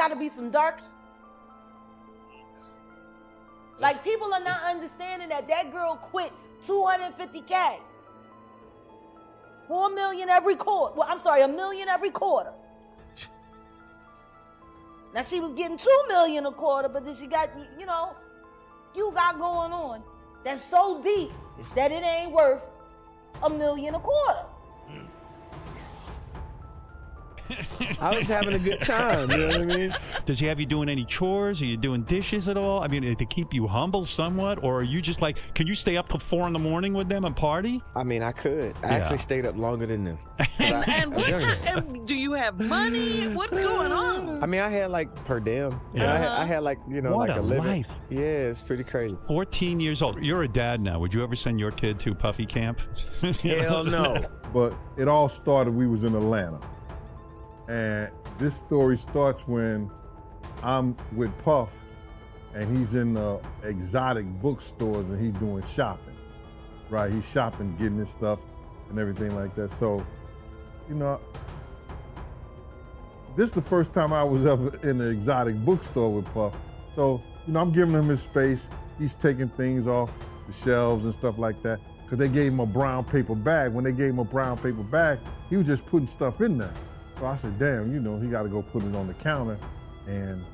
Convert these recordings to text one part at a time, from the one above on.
got to be some dark. Like, people are not understanding that girl quit $250K. $4 million every quarter. Well, I'm sorry, $1 million every quarter. Now, she was getting $2 million a quarter, but then she got, you got going on that's so deep that it ain't worth $1 million a quarter. I was having a good time, you know what I mean? Does he have you doing any chores? Are you doing dishes at all? I mean, to keep you humble somewhat? Or are you just like, can you stay up till 4 in the morning with them and party? I mean, I could. I actually stayed up longer than them. And do you have money? What's going on? I mean, I had like per diem. Yeah. I had like, What like a a living. life. Yeah, it's pretty crazy. 14 years old. You're a dad now. Would you ever send your kid to Puffy camp? Hell no. But it all started, we was in Atlanta. And this story starts when I'm with Puff and he's in the exotic bookstores and he's doing shopping, right? He's shopping, getting his stuff and everything like that. So, this is the first time I was ever in an exotic bookstore with Puff. So, I'm giving him his space. He's taking things off the shelves and stuff like that because they gave him a brown paper bag. When they gave him a brown paper bag, he was just putting stuff in there. So I said, damn, he got to go put it on the counter and,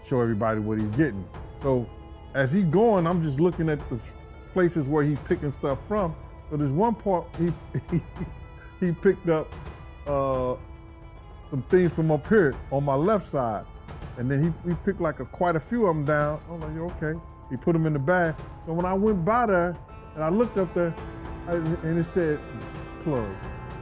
show everybody what he's getting. So as he's going, I'm just looking at the places where he's picking stuff from. So there's one part he picked up some things from up here on my left side. And then he picked like quite a few of them down. I'm like, okay. He put them in the bag. So when I went by there and I looked up there and it said plug.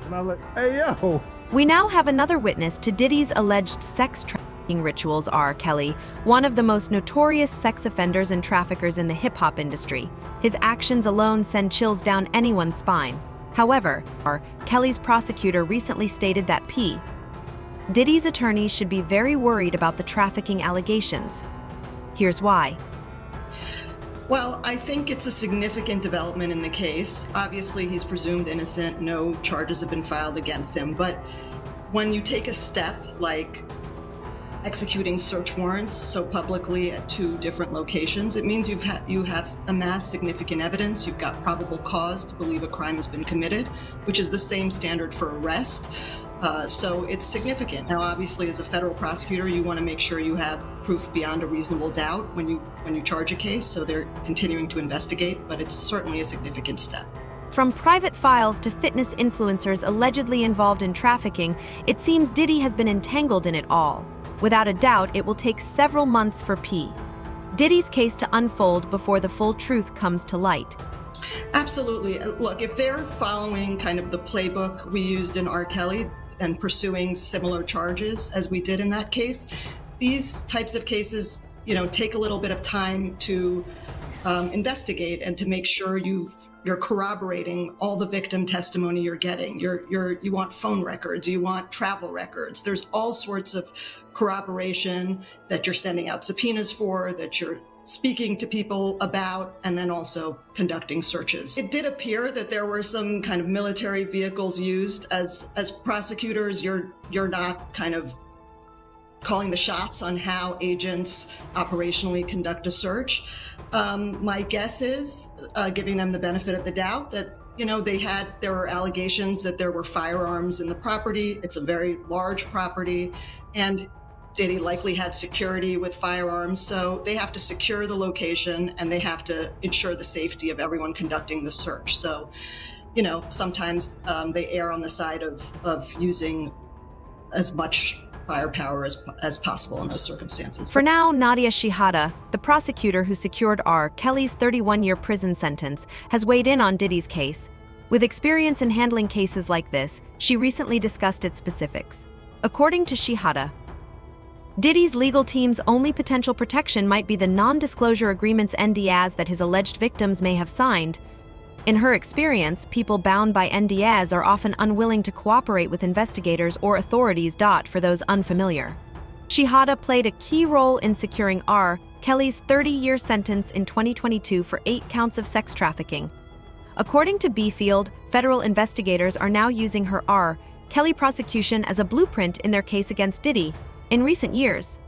And I was like, hey, yo. We now have another witness to Diddy's alleged sex trafficking rituals. R. Kelly, one of the most notorious sex offenders and traffickers in the hip-hop industry. His actions alone send chills down anyone's spine. However, R. Kelly's prosecutor recently stated that P. Diddy's attorneys should be very worried about the trafficking allegations. Here's why. Well, I think it's a significant development in the case. Obviously, he's presumed innocent. No charges have been filed against him. But when you take a step like executing search warrants so publicly at 2 different locations, it means you have amassed significant evidence. You've got probable cause to believe a crime has been committed, which is the same standard for arrest. So it's significant. Now, obviously, as a federal prosecutor, you want to make sure you have proof beyond a reasonable doubt when you charge a case. So they're continuing to investigate, but it's certainly a significant step. From private files to fitness influencers allegedly involved in trafficking, it seems Diddy has been entangled in it all. Without a doubt, it will take several months for P. Diddy's case to unfold before the full truth comes to light. Absolutely. Look, if they're following kind of the playbook we used in R. Kelly and pursuing similar charges as we did in that case, these types of cases, take a little bit of time to investigate and to make sure you're corroborating all the victim testimony you're getting. You want phone records, you want travel records. There's all sorts of corroboration that you're sending out subpoenas for, that you're speaking to people about, and then also conducting searches. It did appear that there were some kind of military vehicles used. As prosecutors, you're not kind of calling the shots on how agents operationally conduct a search. My guess is, giving them the benefit of the doubt, that there were allegations that there were firearms in the property. It's a very large property, and Diddy likely had security with firearms, so they have to secure the location and they have to ensure the safety of everyone conducting the search. So, sometimes they err on the side of using as much firepower as possible in those circumstances. For now, Nadia Shihada, the prosecutor who secured R. Kelly's 31-year prison sentence, has weighed in on Diddy's case. With experience in handling cases like this, she recently discussed its specifics. According to Shihada, Diddy's legal team's only potential protection might be the non-disclosure agreements NDAs that his alleged victims may have signed. In her experience, people bound by NDAs are often unwilling to cooperate with investigators or authorities. For those unfamiliar, Shihada played a key role in securing R. Kelly's 30-year sentence in 2022 for 8 counts of sex trafficking. According to B-Field, federal investigators are now using her R. Kelly prosecution as a blueprint in their case against Diddy. In recent years,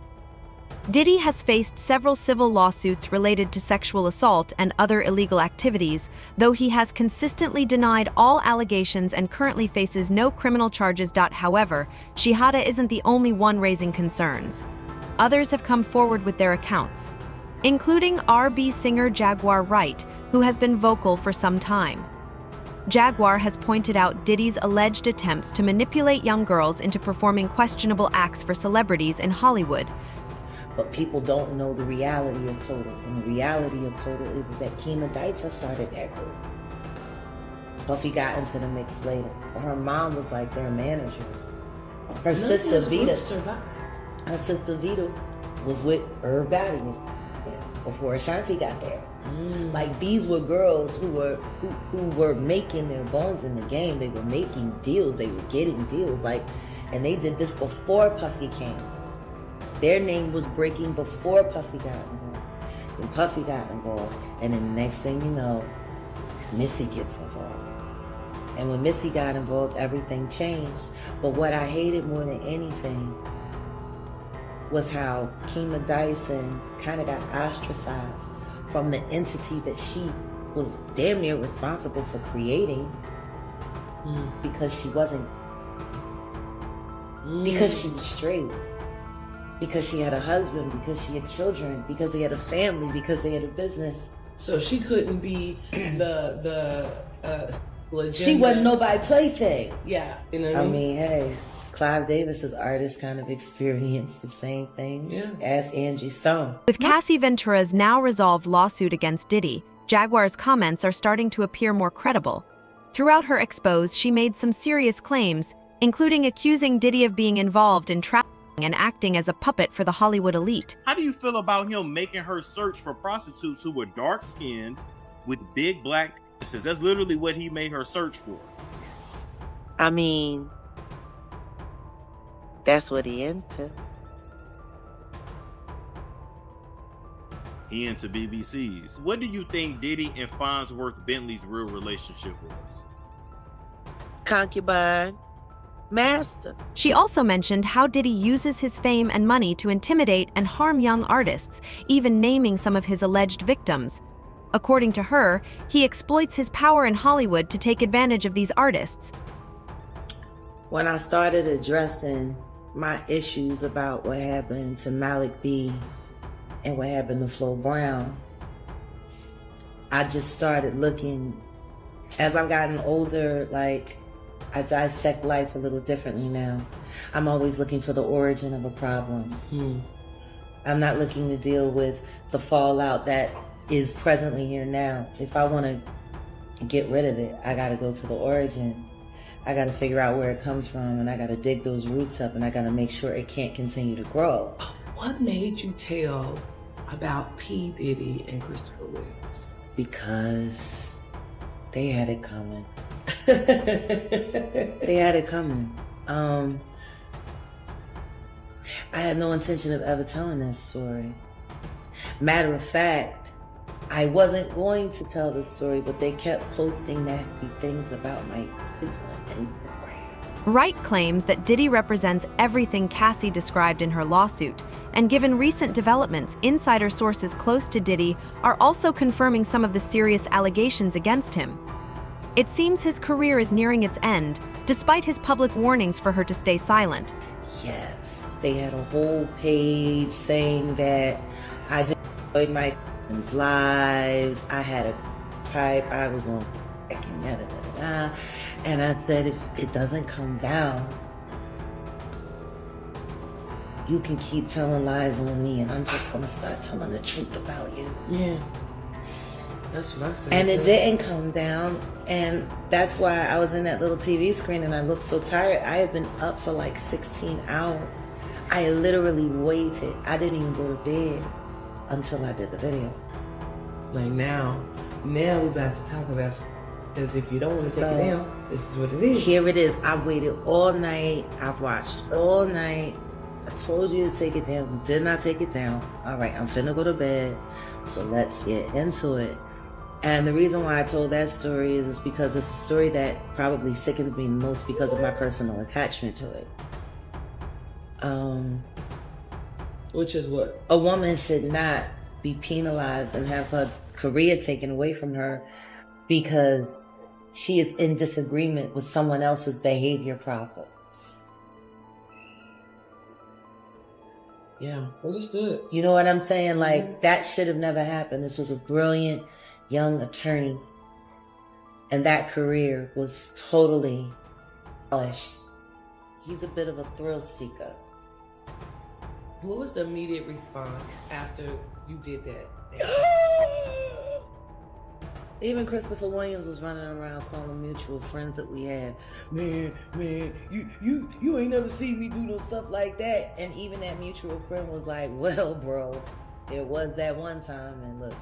Diddy has faced several civil lawsuits related to sexual assault and other illegal activities, though he has consistently denied all allegations and currently faces no criminal charges. However, Shihada isn't the only one raising concerns. Others have come forward with their accounts, including R&B singer Jaguar Wright, who has been vocal for some time. Jaguar has pointed out Diddy's alleged attempts to manipulate young girls into performing questionable acts for celebrities in Hollywood. But people don't know the reality of Total. And the reality of Total is that Kima Dyson started that group. Puffy got into the mix later. Her mom was like their manager. Her sister Vita survived. Her sister Vita was with Irv Gotti before Ashanti got there. Like, these were girls who were making their bones in the game. They were making deals. They were getting deals. Like, and they did this before Puffy came. Their name was breaking before Puffy got involved. Then Puffy got involved. And then the next thing you know, Missy gets involved. And when Missy got involved, everything changed. But what I hated more than anything was how Kima Dyson kind of got ostracized from the entity that she was damn near responsible for creating, because she wasn't, because she was straight, because she had a husband, because she had children, because they had a family, because they had a business. So she couldn't be the she wasn't nobody plaything. Yeah, you know what I mean? Hey, Clive Davis's artists kind of experienced the same things as Angie Stone. With Cassie Ventura's now resolved lawsuit against Diddy, Jaguar's comments are starting to appear more credible. Throughout her expose, she made some serious claims, including accusing Diddy of being involved in trafficking and acting as a puppet for the Hollywood elite. How do you feel about him making her search for prostitutes who were dark-skinned with big black penises? That's literally what he made her search for. I mean, that's what he into. He into BBCs. What do you think Diddy and Farnsworth Bentley's real relationship was? Concubine, master. She also mentioned how Diddy uses his fame and money to intimidate and harm young artists, even naming some of his alleged victims. According to her, he exploits his power in Hollywood to take advantage of these artists. When I started addressing my issues about what happened to Malik B and what happened to Flo Brown, I just started looking, as I've gotten older, like, I dissect life a little differently now. I'm always looking for the origin of a problem. I'm not looking to deal with the fallout that is presently here now. If I want to get rid of it, I got to go to the origin. I got to figure out where it comes from, and I got to dig those roots up, and I got to make sure it can't continue to grow. What made you tell about P. Diddy and Christopher Williams? Because they had it coming. They had it coming. I had no intention of ever telling that story. Matter of fact, I wasn't going to tell the story, but they kept posting nasty things about my kids on Instagram. Wright claims that Diddy represents everything Cassie described in her lawsuit, and given recent developments, insider sources close to Diddy are also confirming some of the serious allegations against him. It seems his career is nearing its end, despite his public warnings for her to stay silent. Yes, they had a whole page saying that I destroyed my lives, I had a type, I was on and I said, if it doesn't come down, you can keep telling lies on me, and I'm just gonna start telling the truth about you. Yeah, that's what I said. And it didn't come down, and that's why I was in that little TV screen and I looked so tired. I had been up for like 16 hours. I literally waited. I didn't even go to bed until I did the video. Like now we're about to talk about, because if you don't want to take it down, this is what it is. Here it is. I waited all night. I've watched all night. I told you to take it down. You did not take it down. All right, I'm finna go to bed. So let's get into it. And the reason why I told that story is because it's a story that probably sickens me most because of my personal attachment to it. Which is what? A woman should not be penalized and have her career taken away from her because she is in disagreement with someone else's behavior problems. Yeah, understood. You know what I'm saying? Like, that should have never happened. This was a brilliant young attorney, and that career was totally polished. He's a bit of a thrill seeker. What was the immediate response after you did that? Even Christopher Williams was running around calling mutual friends that we had, man, you ain't never seen me do no stuff like that. And even that mutual friend was like, well, bro, it was that one time, and look,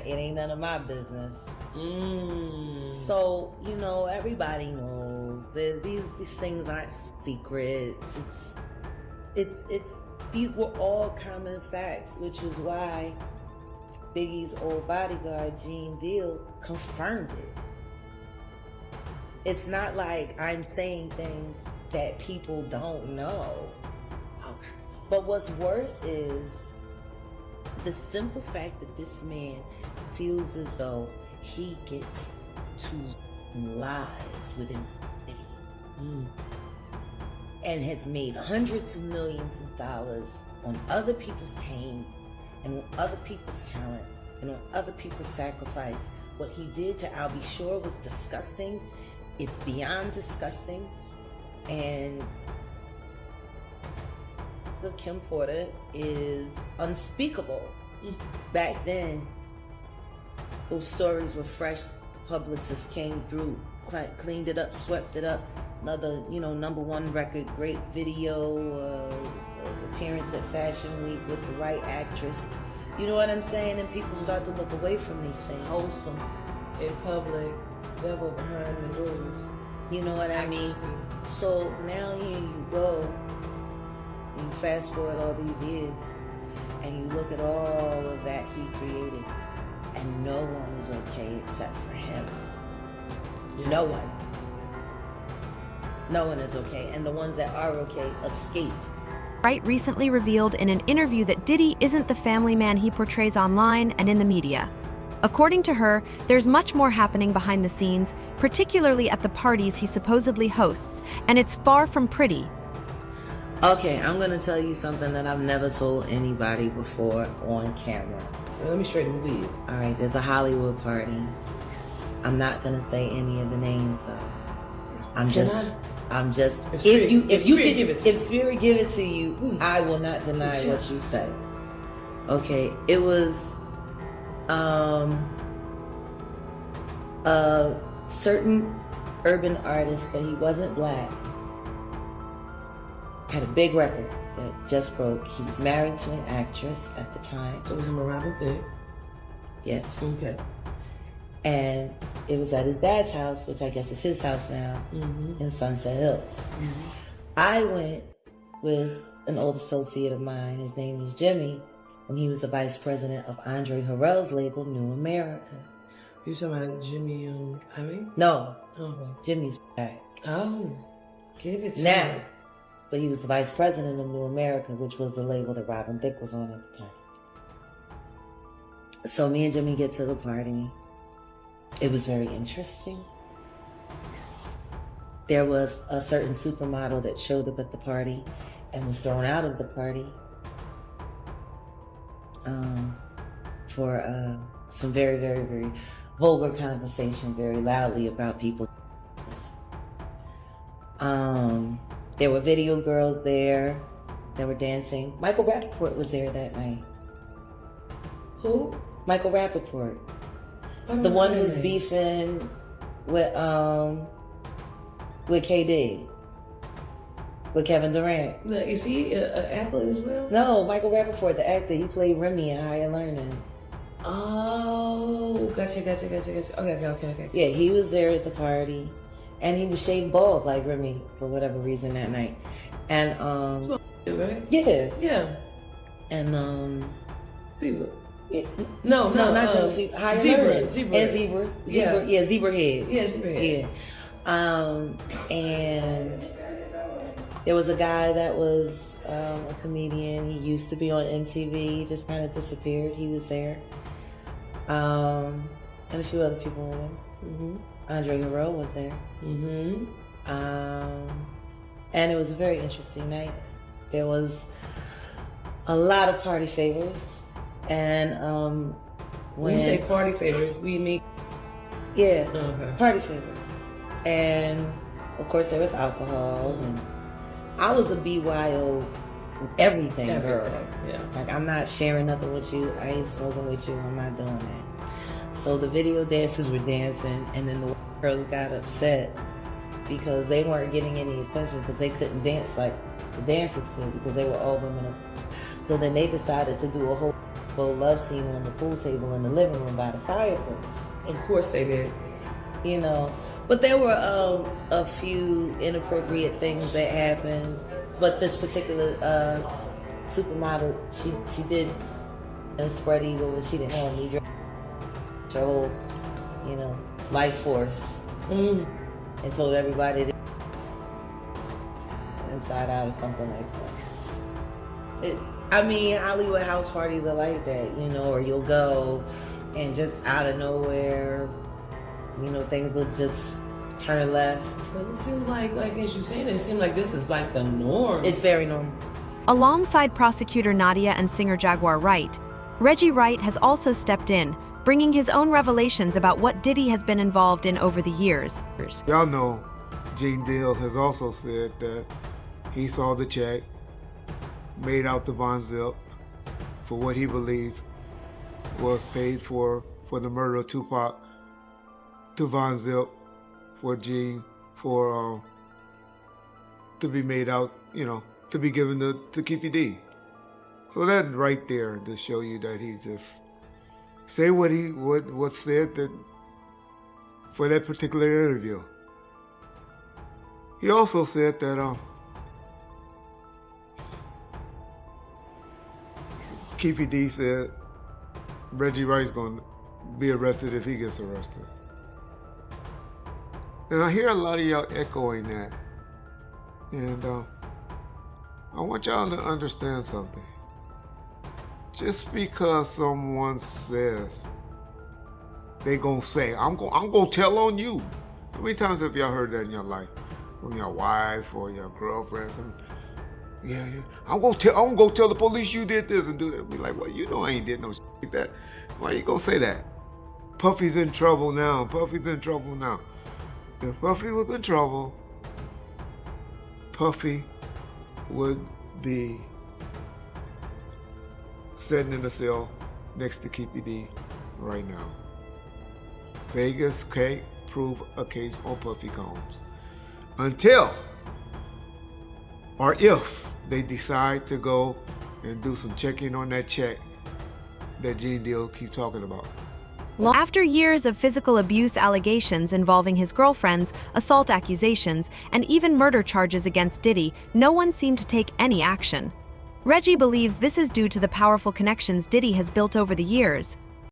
it ain't none of my business. So, you know, everybody knows that these things aren't secrets. These were all common facts, which is why Biggie's old bodyguard, Gene Deal, confirmed it. It's not like I'm saying things that people don't know. Okay. But what's worse is the simple fact that this man feels as though he gets to lives within and has made hundreds of millions of dollars on other people's pain and on other people's talent and on other people's sacrifice. What he did to Albie Shore was disgusting. It's beyond disgusting. And the Kim Porter is unspeakable. Back then, those stories were fresh. The publicist came through, cleaned it up, swept it up. Another, you know, #1 record, great video, appearance at Fashion Week with the right actress. You know what I'm saying? And people start to look away from these things. Wholesome, in public, devil behind the doors. You know what I mean? So now here you go, and you fast forward all these years, and you look at all of that he created, and no one is okay except for him. Yeah. No one. No one is okay, and the ones that are okay escaped. Wright recently revealed in an interview that Diddy isn't the family man he portrays online and in the media. According to her, there's much more happening behind the scenes, particularly at the parties he supposedly hosts, and it's far from pretty. Okay, I'm gonna tell you something that I've never told anybody before on camera. Let me straighten the wheel. All right, there's a Hollywood party. I'm not gonna say any of the names though. I'm just. If Spirit give it to you, I will not deny what you say. Okay, it was a certain urban artist, but he wasn't black. Had a big record that just broke. He was married to an actress at the time. So it was a Robin thing. Yes. Okay. And it was at his dad's house, which I guess is his house now, in Sunset Hills. I went with an old associate of mine. His name is Jimmy, and he was the vice president of Andre Harrell's label, New America. You talking about Jimmy Iovine? No. Oh. Jimmy's back. Oh. Give it to now. me. But he was the vice president of New America, which was the label that Robin Thicke was on at the time. So me and Jimmy get to the party. It was very interesting. There was a certain supermodel that showed up at the party and was thrown out of the party for some very, very, very vulgar conversation, very loudly about people. There were video girls there that were dancing. Michael Rappaport was there that night. Who? Michael Rappaport. The one who's beefing with KD, with Kevin Durant. Look, is he an athlete as well? No, Michael Rappaport, the actor, he played Remy in Higher Learning. Oh, gotcha. Okay. Yeah, he was there at the party, and he was shaved bald like Remy for whatever reason that night. And right? Yeah. And people. No, not Joe. Zebra. Zebra. Yeah, Zebra Head. Yeah, Zebra Head. Yeah. And there was a guy that was a comedian. He used to be on MTV. He just kind of disappeared. He was there. And a few other people were there. Andre Harrell was there. And it was a very interesting night. There was a lot of party favors. And when you say party favors, we mean? Yeah, party favor. And of course there was alcohol. And I was a BYO everything girl. Yeah. Like, I'm not sharing nothing with you. I ain't smoking with you. I'm not doing that. So the video dancers were dancing, and then the girls got upset because they weren't getting any attention because they couldn't dance like the dancers could because they were all women. So then they decided to do a whole love scene on the pool table in the living room by the fireplace. Of course they did. You know, but there were a few inappropriate things that happened. But this particular supermodel, she did spread eagle, but she didn't have any her whole, you know, life force, and told everybody to inside out or something like that. I mean, Hollywood house parties are like that, you know, or you'll go and just out of nowhere, you know, things will just turn left. So it seems like as you're saying, it seems like this is like the norm. It's very normal. Alongside prosecutor Nadia and singer Jaguar Wright, Reggie Wright has also stepped in, bringing his own revelations about what Diddy has been involved in over the years. Y'all know Gene Deal has also said that he saw the check made out to Von Zip for what he believes was paid for the murder of Tupac to Von Zip for Gene to be made out, you know, to be given to Keefy D. So that's right there to show you that he just say what said that for that particular interview. He also said that Keefy D said Reggie Wright's gonna be arrested if he gets arrested. And I hear a lot of y'all echoing that. And I want y'all to understand something. Just because someone says, they gonna say, I'm gonna tell on you. How many times have y'all heard that in your life? From your wife or your girlfriend? Yeah. I'm gonna tell the police you did this and do that. Be like, well, you know I ain't did no shit like that. Why you gonna say that? Puffy's in trouble now. Puffy's in trouble now. If Puffy was in trouble, Puffy would be sitting in the cell next to Keefy D right now. Vegas can't prove a case on Puffy Combs until or if they decide to go and do some checking on that check that Gene Deal keep talking about. After years of physical abuse allegations involving his girlfriends, assault accusations, and even murder charges against Diddy, no one seemed to take any action. Reggie believes this is due to the powerful connections Diddy has built over the years.